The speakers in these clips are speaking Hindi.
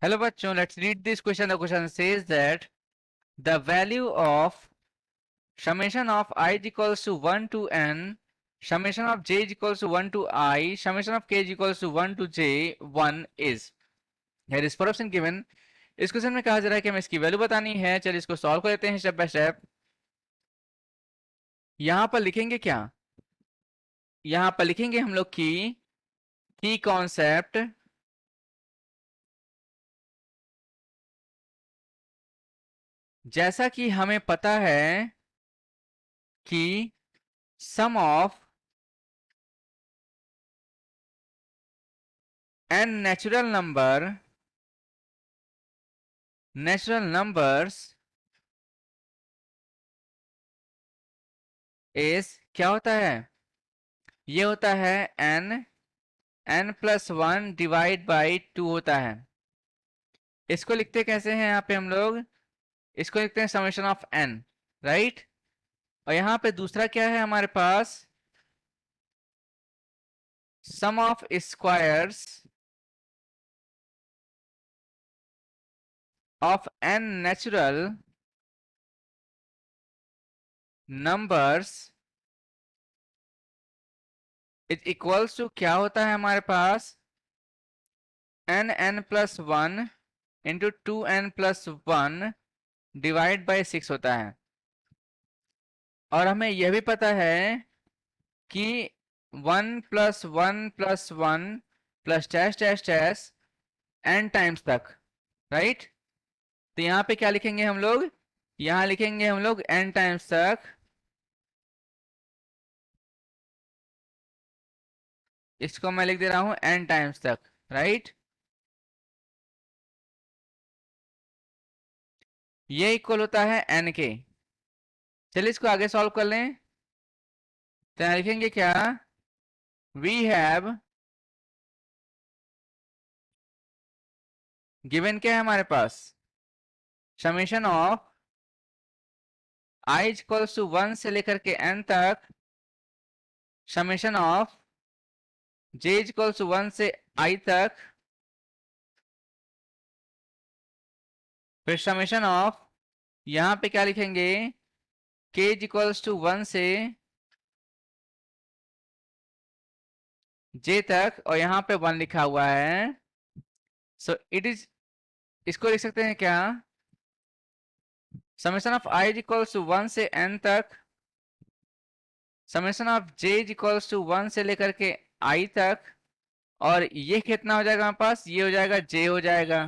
Hello bachon, let's read this question. The question says that the value of summation of I is equals to 1 to n, summation of j is equals to 1 to I, summation of k is equals to 1 to j, 1 is. Here is 4 option given. इस क्वेश्चन में कहा जा रहा है कि हमें इसकी वैल्यू बतानी है। चलिए इसको सॉल्व कर लेते हैं स्टेप बाय स्टेप। यहां पर लिखेंगे क्या? यहां पर लिखेंगे हम लोग की कॉन्सेप्ट जैसा कि हमें पता है कि सम of n natural numbers is क्या होता है? ये होता है n प्लस 1 डिवाइड बाई 2 होता है। इसको लिखते कैसे हैं यहाँ पे हम लोग? इसको लिखते हैं समेशन ऑफ n, राइट। और यहाँ पे दूसरा क्या है हमारे पास? Sum of squares of n natural numbers is equals to क्या होता है हमारे पास? n plus 1 into 2n plus 1 divide by 6 होता है। और हमें यह भी पता है कि 1 plus 1 plus 1 plus dash dash dash n times तक, राइट। तो यहाँ पे क्या लिखेंगे हम लोग? यहाँ लिखेंगे हम लोग n टाइम्स तक। इसको मैं लिख दे रहा हूं n टाइम्स तक, राइट। ये इक्वल होता है n के। चलिए इसको आगे सॉल्व कर लें। तो यहाँ लिखेंगे क्या? वी हैव गिवन क्या है हमारे पास? Summation of i equals to 1 से लेकर के n तक, summation of j equals to 1 से i तक, फिर समेशन ऑफ यहां पे क्या लिखेंगे? k इक्वल्स टू 1 से j तक, और यहां पे 1 लिखा हुआ है। सो इट इज, इसको लिख सकते हैं क्या? Summation of i equals to 1 से n तक, summation of j equals to 1 से लेकर के i तक, और ये कितना हो जाएगा हमारे पास? ये हो जाएगा j हो जाएगा,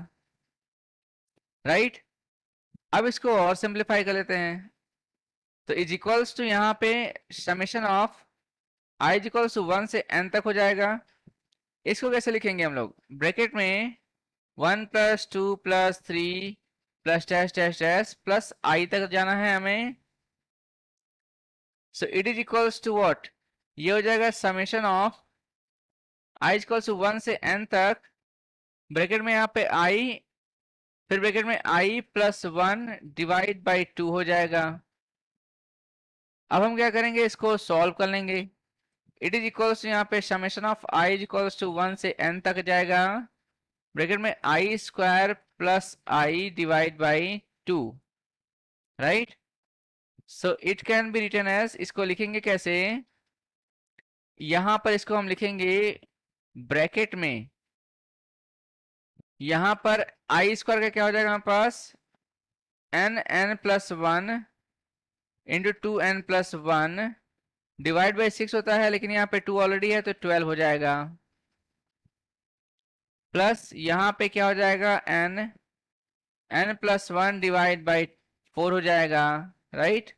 राइट। अब इसको और सिंप्लीफाई कर लेते हैं। तो इज इक्वल्स टू यहाँ पे summation of i equals to 1 से n तक हो जाएगा। इसको कैसे लिखेंगे हम लोग? ब्रैकेट में 1 plus 2 plus 3 plus dash dash dash plus i तक जाना है हमें। So it is equals to what? ये हो जाएगा समेशन ऑफ i इक्वल्स टू 1 से n तक, ब्रैकेट में यहाँ पे i, फिर ब्रैकेट में i प्लस 1 डिवाइड बाई 2 हो जाएगा। अब हम क्या करेंगे? इसको सॉल्व कर लेंगे। इट इज इक्वल्स टू यहाँ पे summation of i equals to 1 से n तक जाएगा, ब्रैकेट में i square plus i divide by 2, right. So it can be written as, इसको लिखेंगे कैसे? यहां पर इसको हम लिखेंगे ब्रैकेट में, यहां पर i स्क्वायर का क्या हो जाएगा हमारे पास? n plus 1 into 2n plus 1 divide by 6 होता है, लेकिन यहाँ पे 2 ऑलरेडी है तो 12 हो जाएगा। प्लस यहाँ पे क्या हो जाएगा? n प्लस 1 डिवाइड बाई 4 हो जाएगा, right.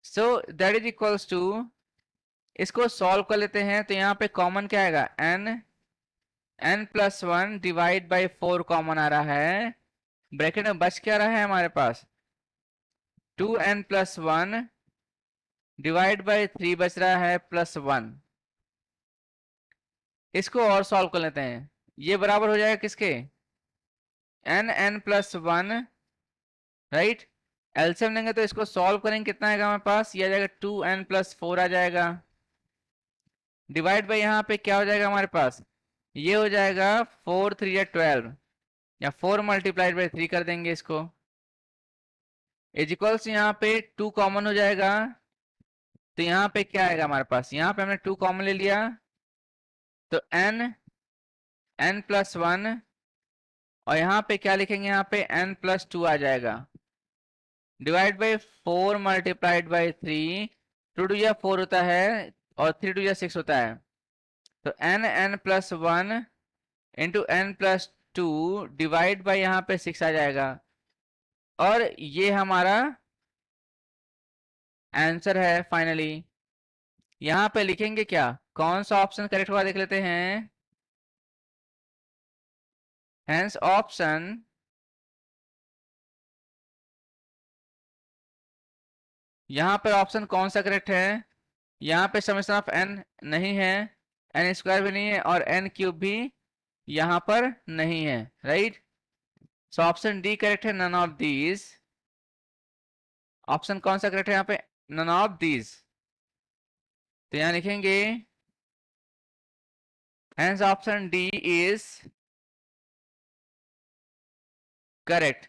So that is equals to, इसको सॉल्व कर लेते हैं। तो यहाँ पे कॉमन क्या आएगा? n plus 1 divide by 4 common आ रहा है। ब्रैकेट में बच क्या रहा है हमारे पास? 2n प्लस 1 डिवाइड बाई 3 बच रहा है प्लस 1। इसको और सॉल्व कर लेते हैं। ये बराबर हो जाएगा किसके? n plus 1, right. एलसीएम लेंगे तो इसको सॉल्व करेंगे, कितना आएगा हमारे पास? ये आ जाएगा 2n प्लस 4 आ जाएगा, डिवाइड बाई यहाँ पे क्या हो जाएगा हमारे पास? ये हो जाएगा 4 3 12, या 4 मल्टीप्लाइड बाई 3 कर देंगे इसको, इज इक्वल्स यहाँ पे 2 कॉमन हो जाएगा, तो यहाँ पे क्या आएगा हमारे पास, यहाँ पे हमने 2 कॉमन ले लिया, तो n प्लस 1, और यहाँ पे क्या लिखेंगे, यहाँ पे n प्लस 2 आ जाएगा, डिवाइड बाई 4 मल्टीप्लाइड बाई 3, 2 2 या 4 होता है और 3 2 या 6 होता है, तो n plus 1 into n plus 2 divide by यहाँ पे 6 आ जाएगा, और ये हमारा आंसर है फाइनली। यहाँ पे लिखेंगे क्या, कौन सा ऑप्शन करेक्ट हुआ देख लेते हैं, हेंस ऑप्शन यहाँ पर ऑप्शन कौन सा करेक्ट है, यहाँ पे समेशन ऑफ n नहीं है, n स्क्वायर भी नहीं है, और n क्यूब भी यहाँ पर नहीं है, right. So option D correct है, नन ऑफ दीज। ऑप्शन कौन सा करेक्ट है यहाँ पे, नन ऑफ दीज, तो यहाँ लिखेंगे hence option D is correct.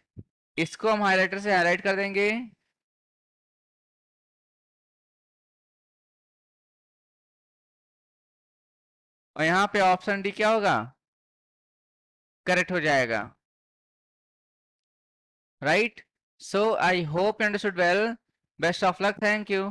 इसको हम हाइलाइटर से हाईलाइट कर देंगे, और यहाँ पे ऑप्शन डी क्या होगा, करेक्ट हो जाएगा, right. So I hope you understood well, best of luck, thank you.